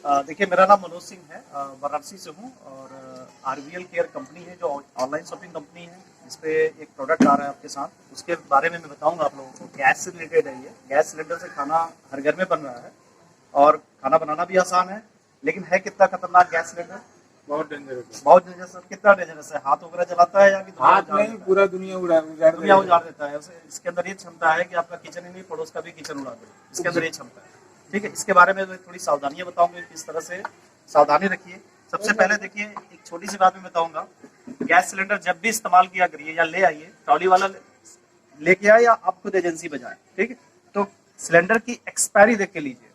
देखिए, मेरा नाम मनोज सिंह है, वाराणसी से हूँ और आरवीएल केयर कंपनी है जो ऑनलाइन शॉपिंग कंपनी है। इस पे एक प्रोडक्ट आ रहा है आपके साथ, उसके बारे में मैं बताऊंगा आप लोगों को। गैस से रिलेटेड है ये। गैस सिलेंडर से खाना हर घर में बन रहा है और खाना बनाना भी आसान है, लेकिन है कितना खतरनाक गैस सिलेंडर। बहुत डेंजरस। बहुत डेंजरस है। कितना डेंजरस है? हाथ वगैरह जलाता है या कि हाथ नहीं, पूरा दुनिया दुनिया उजाड़ देता है। इसके अंदर ये क्षमता है कि आपका किचन ही नहीं, पड़ोस का भी किचन उड़ा दे। इसके अंदर ये क्षमता है। ठीक है, इसके बारे में मैं थोड़ी सावधानियां बताऊंगा, किस तरह से सावधानी रखिए। सबसे पहले देखिए, एक छोटी सी बात मैं बताऊंगा। गैस सिलेंडर जब भी इस्तेमाल किया करिए या ले आइए, ट्रॉली वाला लेके आए या आप खुद एजेंसी पे जाए, ठीक है, तो सिलेंडर की एक्सपायरी देख के लीजिए।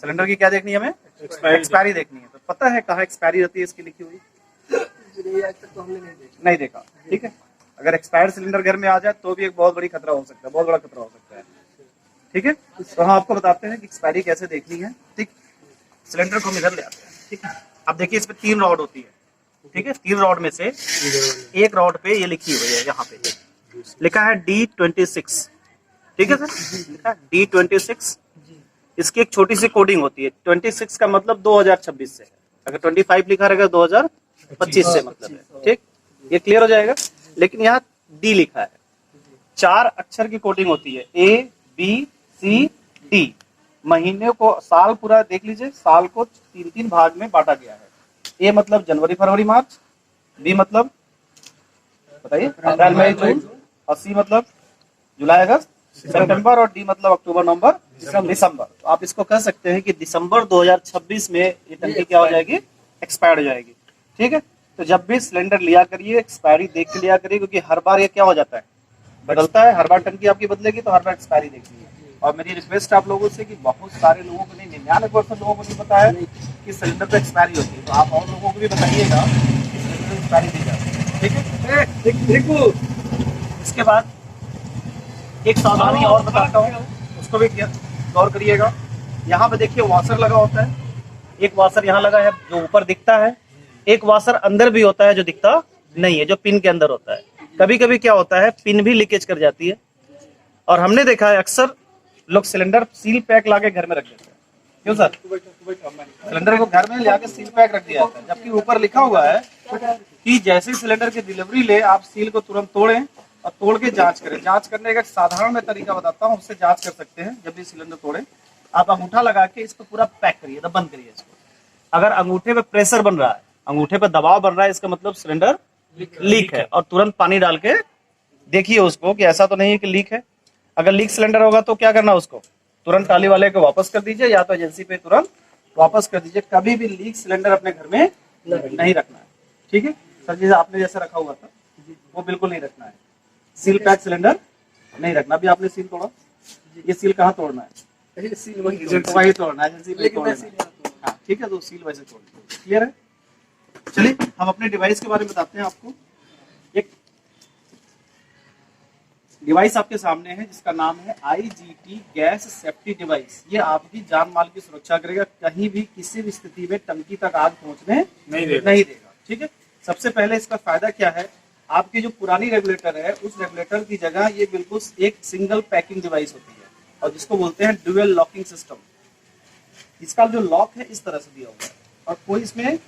सिलेंडर की क्या देखनी है हमें? एक्सपायरी देखनी है। तो पता है कहाँ एक्सपायरी रहती है इसकी लिखी हुई? तो हमने नहीं देखा। ठीक है, अगर एक्सपायर्ड सिलेंडर घर में आ जाए तो भी एक बहुत बड़ी खतरा हो सकता है, बहुत बड़ा खतरा हो सकता है। ठीक है, तो हम आपको बताते हैं कि एक्सपायरी कैसे देखनी है। ठीक, सिलेंडर को हम इधर ले आते हैं। ठीक है, अब देखिए, इस पे 3 रॉड होती है। ठीक है, 3 रॉड में से एक रॉड पे ये लिखी हुई है, यहाँ पे लिखा है D26। ठीक है सर, लिखा है D26। इसकी एक छोटी सी कोडिंग होती है। 26 का मतलब 2026 से है। अगर 25 लिखा रहेगा 2025 से मतलब है। ठीक, ये क्लियर हो जाएगा। लेकिन यहाँ डी लिखा है। 4 अक्षर की कोडिंग होती है, ABCD। महीने को, साल पूरा देख लीजिए, साल को 3-3 भाग में बांटा गया है। ए मतलब जनवरी फरवरी मार्च, बी मतलब बताइए अप्रैल मई जून, और सी मतलब जुलाई अगस्त सितंबर, और डी मतलब अक्टूबर नवंबर दिसंबर। तो आप इसको कह सकते हैं कि दिसंबर 2026 में ये टंकी क्या हो जाएगी? एक्सपायर हो जाएगी। ठीक है, तो जब भी सिलेंडर लिया करिए एक्सपायरी देख के लिया करिए, क्योंकि हर बार ये क्या हो जाता है, बदलता है। हर बार टंकी आपकी बदलेगी तो हर बार एक्सपायरी देखिए। और मेरी रिक्वेस्ट है आप लोगों से कि बहुत सारे लोगों को नहीं, 99% लोगों को नहीं पता है कि सिलेंडर पे एक्सपायरी होती है। तो आप और लोगों को भी बताइएगा कि सिलेंडर पे एक्सपायरी दी जाती है। ठीक है, इसके बाद एक सावधानी और बताता हूँ, उसको भी गौर करिएगा। यहाँ पे देखिए वाशर लगा होता है। एक वाशर यहाँ लगा है जो ऊपर दिखता है, एक वाशर अंदर भी होता है जो दिखता नहीं है, जो पिन के अंदर होता है। कभी कभी क्या होता है, पिन भी लीकेज कर जाती है, और हमने देखा है अक्सर लोग सिलेंडर सील पैक लाके घर में रख देते हैं। क्यों सर? सिलेंडर को घर में ले आके सील पैक रख दिया जाता है, जबकि ऊपर लिखा हुआ है कि जैसे सिलेंडर की डिलीवरी ले, आप सील को तुरंत तोड़ें और तोड़ के जांच करें। जांच करने का एक साधारण मैं तरीका बताता हूँ, उससे जांच कर सकते हैं। जब भी सिलेंडर तोड़े, आप अंगूठा लगा के इसको पूरा पैक करिए, बंद करिए इसको। अगर अंगूठे पे प्रेशर बन रहा है, अंगूठे पे दबाव बन रहा है, इसका मतलब सिलेंडर लीक है। और तुरंत पानी डाल के देखिए उसको कि ऐसा तो नहीं है कि लीक है। अगर लीक सिलेंडर होगा तो क्या करना, उसको तुरंत टाली वाले को वापस कर दीजिए, या तो एजेंसी पे तुरंत वापस कर दीजिए। कभी भी लीक सिलेंडर अपने घर में नहीं रखना है। ठीक है सर, जी आपने जैसे रखा हुआ था वो बिल्कुल नहीं रखना है। सील पैक सिलेंडर नहीं रखना। अभी आपने सील तोड़ा, ये सील कहाँ तोड़ना है? सील वही तोड़ना है, एजेंसी पे तोड़ना है। हाँ ठीक है, तो सील वैसे तोड़ना है। क्लियर है? चलिए हम अपने डिवाइस के बारे में बताते हैं आपको। एक डिवाइस आपके सामने है जिसका नाम है IGT गैस सेफ्टी डिवाइस। ये आपकी जान माल की सुरक्षा करेगा, कहीं भी किसी भी स्थिति में टंकी तक आग पहुंचने नहीं देगा। ठीक है, सबसे पहले इसका फायदा क्या है, आपकी जो पुरानी रेगुलेटर है उस रेगुलेटर की जगह ये बिल्कुल एक सिंगल पैकिंग डिवाइस होती है, और जिसको बोलते हैं ड्यूअल लॉकिंग सिस्टम। इसका जो लॉक है इस तरह से दिया हुआ है, और कोई इसमें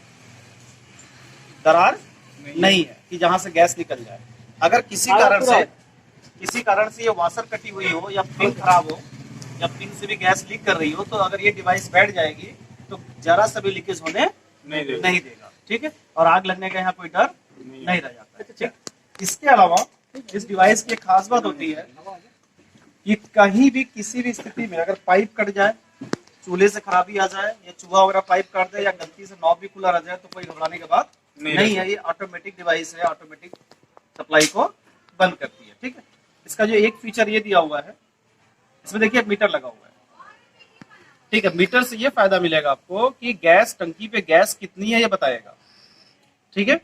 दरार नहीं है कि जहां से गैस निकल जाए। अगर किसी कारण से ये वाशर कटी हुई हो, या पिन खराब हो, या पिन से भी गैस लीक कर रही हो, तो अगर ये डिवाइस बैठ जाएगी तो जरा सा भी लीकेज होने नहीं देगा। ठीक है, और आग लगने का यहाँ कोई डर नहीं रह जाता है। ठीक, इसके अलावा इस डिवाइस की एक खास बात होती है कि कहीं भी किसी भी स्थिति में अगर पाइप कट जाए, चूल्हे से खराबी आ जाए, या चूहा वगैरह पाइप काट दे, या गलती से नॉब भी खुला रह जाए, तो कोई घबराने की बात नहीं है। ये ऑटोमेटिक डिवाइस है, ऑटोमेटिक सप्लाई को बंद करती है। ठीक है, इसका जो एक फीचर ये दिया हुआ है, इसमें देखिए मीटर लगा हुआ है। ठीक है, मीटर से ये फायदा मिलेगा आपको कि गैस टंकी पे गैस कितनी है ये बताएगा। ठीक है,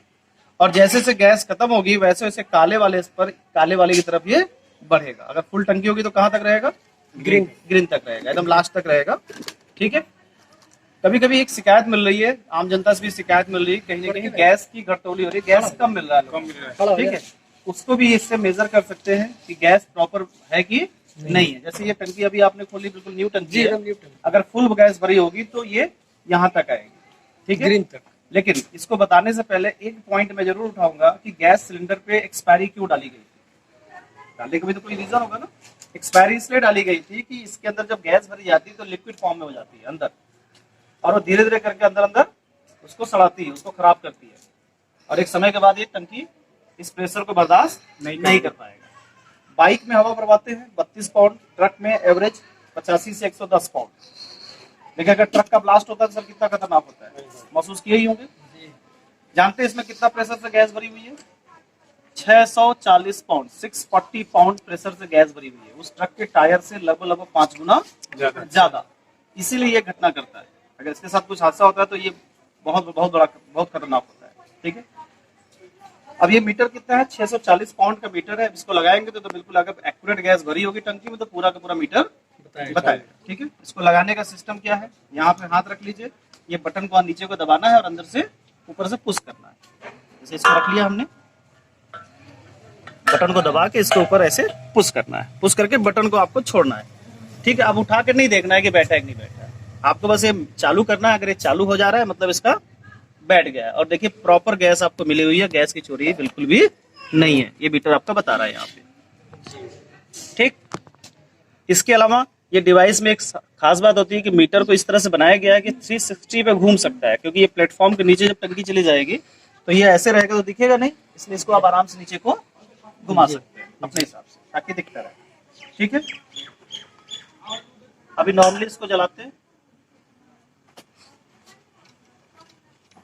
और जैसे जैसे गैस खत्म होगी वैसे वैसे काले वाले की तरफ ये बढ़ेगा। अगर फुल टंकी होगी तो कहां तक रहेगा? ग्रीन तक रहेगा, एकदम लास्ट तक रहेगा। ठीक है, कभी कभी एक शिकायत मिल रही है, आम जनता से भी शिकायत मिल रही है, कहीं ना कहीं गैस की घटतौली हो रही है, गैस कम मिल रहा है। ठीक है, उसको भी इससे मेजर कर सकते हैं कि गैस प्रॉपर है कि नहीं है। जैसे ये टंकी अभी आपने खोली, बिल्कुल न्यू टंकी जी है, एकदम न्यूटन अगर फुल गैस भरी होगी तो ये यहाँ तक आएगी, ठीक है। ग्रीन तक। लेकिन इसको बताने से पहले एक पॉइंट मैं जरूर उठाऊंगा कि गैस सिलेंडर पे एक्सपायरी क्यों डाली गई थी। डालने का भी तो कोई रीजन होगा ना। एक्सपायरी इसलिए डाली गई थी कि इसके अंदर जब गैस भरी जाती है तो लिक्विड फॉर्म में हो जाती है अंदर, और वो धीरे धीरे करके अंदर अंदर उसको सड़ाती है, उसको खराब करती है, और एक समय के बाद ये टंकी इस प्रेशर को बर्दाश्त नहीं कर पाएगा। बाइक में हवा भरवाते हैं 32 पाउंड, ट्रक में एवरेज 85 से 110 पाउंड। लेकिन अगर ट्रक का ब्लास्ट होता है तो सर कितना खतरनाक होता है, महसूस किए ही होंगे। जानते हैं इसमें कितना प्रेशर से गैस भरी हुई है? 640 पाउंड, 640 पाउंड प्रेशर से गैस भरी हुई है। उस ट्रक के टायर से लगभग 5 गुना ज्यादा। इसीलिए ये घटना करता है। अगर इसके साथ कुछ हादसा होता है तो ये बहुत खतरनाक होता है, ठीक है। अब ये मीटर कितना है? 640 पाउंड का मीटर है। इसको लगाएंगे तो बिल्कुल अगर एक्यूरेट गैस भरी होगी टंकी में तो पूरा का पूरा मीटर बताएगा, ठीक है। इसको लगाने का सिस्टम क्या है? यहाँ पे हाथ रख लीजिए, ये बटन को नीचे को दबाना है और अंदर से ऊपर से पुश करना है। जैसे इसको रख लिया हमने, बटन को दबा के इसके ऊपर ऐसे पुश करना है, पुश करके बटन को आपको छोड़ना है, ठीक है। अब उठा कर नहीं देखना है कि बैठा है कि नहीं बैठा है, आपको बस ये चालू करना है। अगर ये चालू हो जा रहा है मतलब इसका बैठ गया है। और देखिए प्रॉपर गैस आपको मिली हुई है, गैस की चोरी बिल्कुल भी नहीं है, ये मीटर आपका बता रहा है यहाँ पे, ठीक। इसके अलावा ये डिवाइस में एक खास बात होती है कि मीटर को इस तरह से बनाया गया है कि 360 पे घूम सकता है, क्योंकि ये प्लेटफॉर्म के नीचे जब टंकी चली जाएगी तो ये ऐसे रहेगा तो दिखेगा नहीं, इसलिए इसको आप आराम से नीचे को घुमा सकते हैं अपने हिसाब से ताकि दिखता रहे, ठीक है। अभी नॉर्मली इसको जलाते हैं,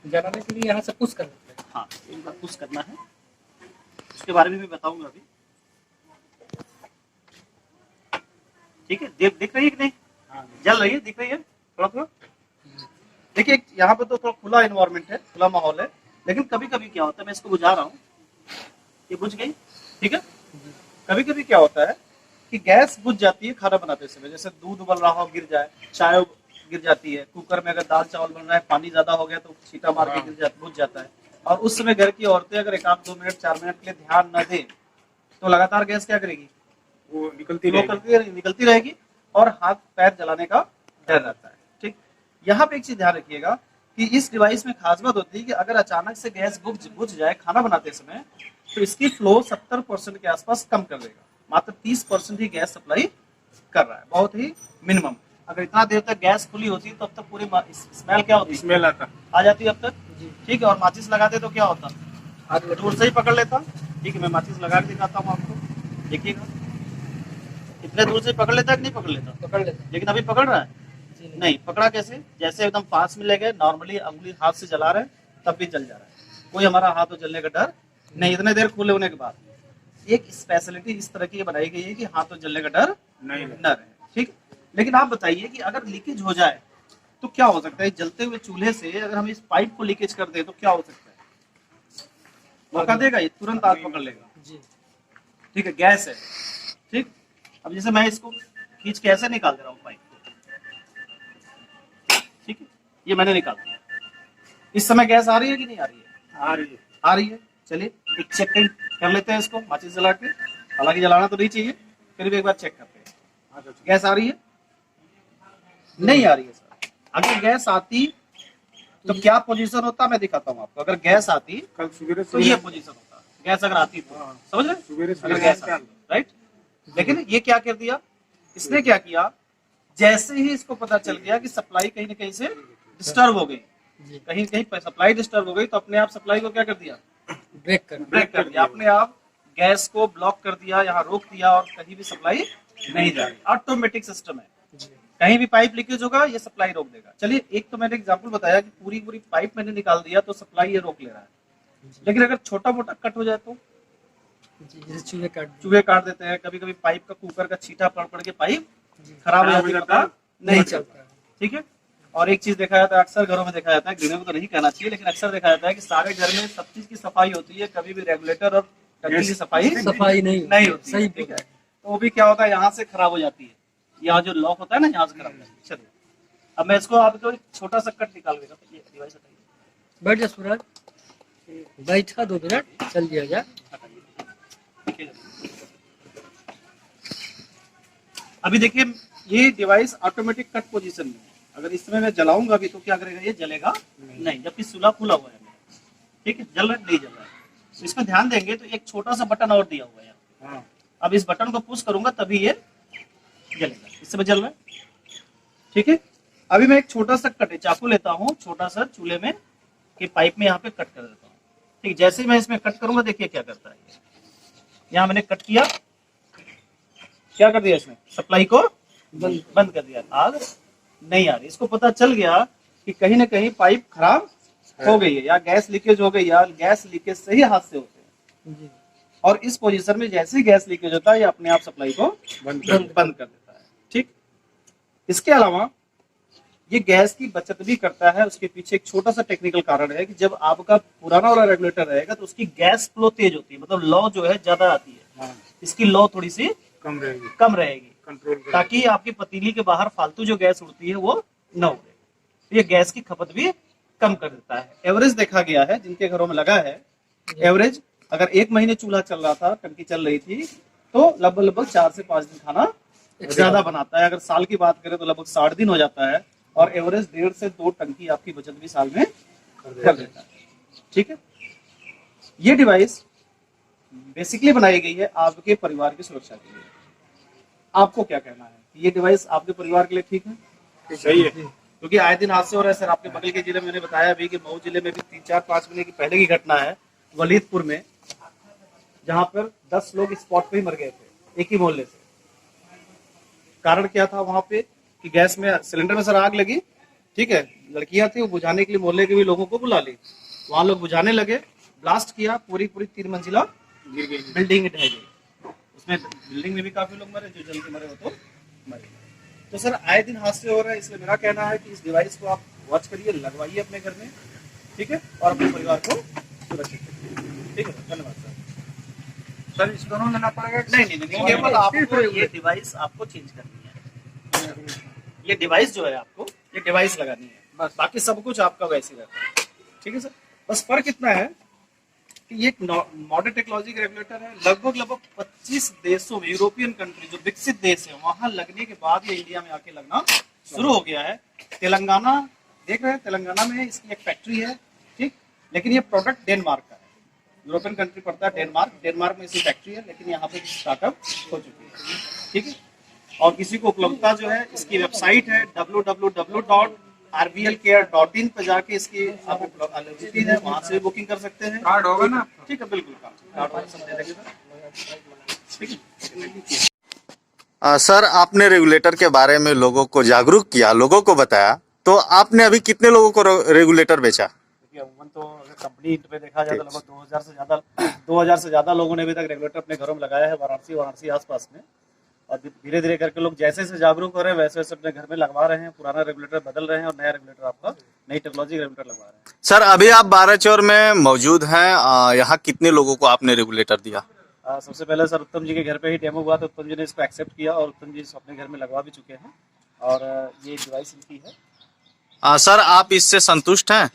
जलाने के लिए यहाँ से पुश कर देते हैं। हाँ एक बार पुश करना है, उसके बारे में भी बताऊंगा अभी, ठीक है। दिख रही है कि नहीं? जल रही है, दिख रही है थोड़ा थोड़ा। देखिए यहाँ पे तो थोड़ा खुला इन्वायरमेंट है, खुला माहौल है, लेकिन कभी कभी क्या होता है, मैं इसको बुझा रहा हूँ, ये बुझ गई, ठीक है। कभी कभी क्या होता है कि गैस बुझ जाती है खाना बनाते समय, जैसे दूध उबल रहा हो गिर जाए, चाय गिर जाती है, कुकर में अगर दाल चावल बन रहा है पानी ज्यादा हो गया तो छींटा मार के बुझ जाता है। और उस समय घर की औरतें अगर 1-2 मिनट 4 मिनट के लिए ध्यान न दें तो लगातार गैस क्या करेगी? वो निकलती रहेगी और हाथ पैर जलाने का डर रहता है, ठीक। यहाँ पे एक चीज ध्यान रखिएगा कि इस डिवाइस में खास बात होती है कि अगर अचानक से गैस बुझ जाए खाना बनाते समय तो इसकी फ्लो 70% के आसपास कम कर देगा, मात्र 30% ही गैस सप्लाई कर रहा है, बहुत ही मिनिमम। अगर इतना देर तक गैस खुली होती तो अब तक पूरी स्मेल क्या होती? स्मेल आ जाती अब तक, ठीक है। और माचिस लगाते तो क्या होता? दूर से ही पकड़ लेता, ठीक है। मैं माचिस लगा के दिखाता हूँ आपको, देखिएगा इतने दूर से पकड़ लेता है कि नहीं पकड़ लेता? पकड़ लेते लेकिन अभी पकड़ रहा है नहीं। पकड़ा कैसे? जैसे एकदम पास में ले गए, नॉर्मली अंगुली हाथ से जला रहे तब भी जल जा रहा है, कोई हमारा हाथ जलने का डर नहीं। इतने देर खुले होने के बाद एक स्पेशलिटी इस तरह की बनाई गई है कि हाथ जलने का डर नहीं रहे, ठीक। लेकिन आप बताइए कि अगर लीकेज हो जाए तो क्या हो सकता है? जलते हुए चूल्हे से अगर हम इस पाइप को लीकेज कर दे तो क्या हो सकता है? मौका देगा ये, तुरंत आग पकड़ लेगा, ठीक है। गैस है, ठीक। अब जैसे मैं इसको खींच के ऐसे निकाल दे रहा हूँ पाइप को, ठीक है, ये मैंने निकाल दिया। इस समय गैस आ रही है कि नहीं आ रही है? आ रही है। चलिए एक चेक कर लेते हैं इसको माचिस जला के, हालांकि जलाना तो नहीं चाहिए, फिर भी एक बार चेक करते हैं। गैस आ रही है? नहीं आ रही है सर। अगर गैस आती तो क्या पोजीशन होता मैं दिखाता हूँ आपको। अगर गैस आती कल सवेरे तो ये पोजीशन होता, गैस अगर आती तो, समझ रहे? अगर गैस आती, राइट। लेकिन ये क्या कर दिया इसने? क्या किया, जैसे ही इसको पता चल गया कि सप्लाई कहीं ना कहीं से डिस्टर्ब हो गई, कहीं कहीं सप्लाई डिस्टर्ब हो गई, तो अपने आप सप्लाई को क्या कर दिया? ब्रेक कर दिया, अपने आप गैस को ब्लॉक कर दिया, यहाँ रोक दिया और कहीं भी सप्लाई नहीं जा रही। ऑटोमेटिक सिस्टम है, कहीं भी पाइप लीकेज होगा ये सप्लाई रोक देगा। चलिए एक तो मैंने एग्जांपल बताया कि पूरी पाइप मैंने निकाल दिया तो सप्लाई ये रोक ले रहा है, लेकिन अगर छोटा मोटा कट हो जाए तो चूहे काट देते हैं। कभी कभी पाइप का कुकर का छींटा पड़ के पाइप खराब हो जाता है, नहीं चलता, ठीक है। और एक चीज देखा जाता है, अक्सर घरों में देखा जाता है, गृहिणियों को तो नहीं कहना चाहिए, लेकिन अक्सर देखा जाता है कि सारे घर में सब चीज की सफाई होती है, कभी भी रेगुलेटर और टंकी की सफाई नहीं होती है, ठीक है। तो वो भी क्या होता है, यहाँ से खराब हो जाती है, यहाँ जो लॉक होता है ना यहाँ से खराब हो जाती है। चलिए अब मैं इसको आपको छोटा सा कट निकाल देगा, ये डिवाइस हटाइए। बैठ जा सूरज, बैठा 2 मिनट, चल दिया जा। अभी देखिए ये डिवाइस ऑटोमेटिक कट पोजीशन में है। अगर इस समय मैं जलाऊंगा भी तो क्या करेगा, ये जलेगा नहीं, जबकि चूल्हा खुला हुआ है। ठीक है, जल रहा है नहीं जल रहा है। तो इसमें ध्यान देंगे तो एक छोटा सा बटन और दिया हुआ है यहाँ। हाँ। अब इस बटन को पुश करूंगा तभी ये जलेगा। इस समय जल रहा है। ठीक है, अभी मैं एक छोटा सा कट चाकू लेता हूँ, छोटा सा चूल्हे में कि पाइप में यहाँ पे कट कर देता हूँ। ठीक, जैसे ही मैं इसमें कट करूंगा देखिए क्या करता है। यहाँ मैंने कट किया, क्या कर दिया इसमें, सप्लाई को बंद कर दिया, आग नहीं आ रही। इसको पता चल गया कि कहीं ना कहीं पाइप खराब हो गई है या गैस लीकेज हो गई, या गैस लीकेज से ही हादसे होते हैं। जी। और इस पोजीशन में जैसे ही गैस लीकेज होता है ये अपने आप सप्लाई को बंद कर देता है। ठीक, इसके अलावा ये गैस की बचत भी करता है। उसके पीछे एक छोटा सा टेक्निकल कारण है कि जब आपका पुराना वाला रेगुलेटर रहेगा तो उसकी गैस फ्लो तेज होती है, मतलब लौ जो है ज्यादा आती है। हाँ। इसकी लौ थोड़ी सी कम रहेगी, कंट्रोल कंट्रोल ताकि आपकी पतीली के बाहर फालतू जो गैस उड़ती है वो न उड़े। तो ये गैस की खपत भी कम कर देता है। एवरेज देखा गया है जिनके घरों में लगा है, एवरेज अगर 1 महीने चूल्हा चल रहा था, टंकी चल रही थी, तो लगभग 4 से 5 दिन खाना ज्यादा बनाता है। अगर साल की बात करें तो लगभग 60 दिन हो जाता है, और एवरेज 1.5 से 2 टंकी आपकी बचत भी साल में कर देता है। ठीक है, ये डिवाइस बेसिकली बनाई गई है आपके परिवार की सुरक्षा के लिए। आपको क्या कहना है, ये डिवाइस आपके परिवार के लिए ठीक है? सही है। क्योंकि आए दिन हादसे हो रहे हैं सर। आपके बगल के जिले में मैंने बताया अभी कि मऊ जिले में भी 3-4-5 महीने की पहले की घटना है वलीदपुर में, जहां पर 10 लोग स्पॉट पे ही मर गए थे, एक ही मोहल्ले से। कारण क्या था वहां पे कि गैस में सिलेंडर में सर आग लगी। ठीक है, लड़कियां थी, वो बुझाने के लिए मोहल्ले के भी लोगों को बुला ली, वहां लोग बुझाने लगे, ब्लास्ट किया, पूरी 3 मंजिला गिर गई। बिल्डिंग ढह गई। उसमें बिल्डिंग में भी काफी लोग मरे, जो जल के मरे वो तो मरे। तो सर आए दिन हादसे हो रहे हैं, इसलिए मेरा कहना है कि इस डिवाइस को आप वॉच करिए, लगवाइए अपने घर में। ठीक है, और अपने परिवार को सुरक्षित रखिए। ठीक है, धन्यवाद सर। सर इस दोनों लेना पड़ेगा? नहीं, केवल आपको ये डिवाइस आपको चेंज करनी है। ये डिवाइस जो है आपको ये डिवाइस लगानी है, बस बाकी सब कुछ आपका वैसे ही रहता है। ठीक है सर, बस फर्क इतना है कि ये मॉडर्न टेक्नोलॉजी का रेगुलेटर है। लगभग 25 देशों में, यूरोपियन कंट्री जो विकसित देश है वहां लगने के बाद ये इंडिया में आके लगना शुरू हो गया है। तेलंगाना देख रहे हैं, तेलंगाना में इसकी एक फैक्ट्री है। ठीक, लेकिन ये प्रोडक्ट डेनमार्क का है। यूरोपियन कंट्री पड़ता है डेनमार्क में इसकी फैक्ट्री है, लेकिन यहाँ पे स्टार्टअप हो चुकी है। ठीक है, और किसी को उपलब्धता जो है, इसकी वेबसाइट है www.rblcare.in पे जाके इसकी आप उपलब्धता है, वहां से बुकिंग कर सकते हैं। कार्ड होगा ना? ठीक है, बिल्कुल कार्ड होगा, सब दे देंगे सर। ठीक है सर, आपने रेगुलेटर के बारे में लोगों को जागरूक किया, लोगों को बताया, तो आपने अभी कितने लोगों को रेगुलेटर बेचा? देखिए अमूमन तो अगर कंपनी पे देखा जाए तो लगभग 2000 से ज्यादा लोगों ने अभी तक रेगुलेटर अपने घरों में लगाया है, वाराणसी आसपास में। और धीरे धीरे करके लोग जैसे जैसे जागरूक हो रहे हैं वैसे वैसे अपने घर में लगवा रहे हैं, पुराना रेगुलेटर बदल रहे हैं और नया रेगुलेटर आपका नई टेक्नोलॉजी रेगुलेटर लगवा रहे हैं। सर, अभी आप 12 चौर में मौजूद हैं, यहाँ कितने लोगों को आपने रेगुलेटर दिया? सबसे पहले सर उत्तम जी के घर पे ही डेमो हुआ, तो उत्तम जी ने इसको एक्सेप्ट किया और उत्तम जी इसको अपने घर में लगवा भी चुके हैं, और ये डिवाइस इनकी है। सर, आप इससे संतुष्ट हैं?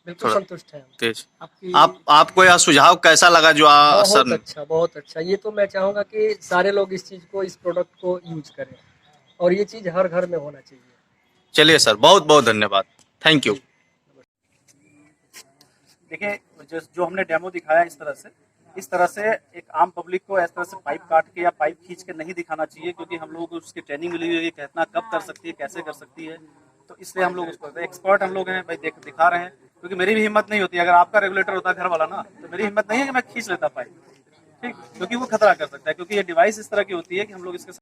बिल्कुल थोड़ा संतुष्ट है। तेज आपकी आपको यह सुझाव कैसा लगा जो सर? बहुत अच्छा। ये तो मैं चाहूंगा कि सारे लोग इस चीज को, इस प्रोडक्ट को यूज करें, और ये चीज हर घर में होना चाहिए। चलिए सर, बहुत बहुत धन्यवाद, थैंक यू। देखिए जो हमने डेमो दिखाया इस तरह से एक आम पब्लिक को इस तरह से पाइप काट के या पाइप खींच के नहीं दिखाना चाहिए, क्योंकि हम लोगों को उसकी ट्रेनिंग मिली हुई है, कितना कब कर सकती है, कैसे कर सकती है। तो इसलिए हम लोग उसको एक्सपर्ट हम लोग हैं भाई, दिखा रहे हैं। क्योंकि मेरी भी हिम्मत नहीं होती, अगर आपका रेगुलेटर होता घर वाला ना, तो मेरी हिम्मत नहीं है कि मैं खींच लेता पाइप। ठीक, क्योंकि वो खतरा कर सकता है, क्योंकि ये डिवाइस इस तरह की होती है कि हम लोग इसके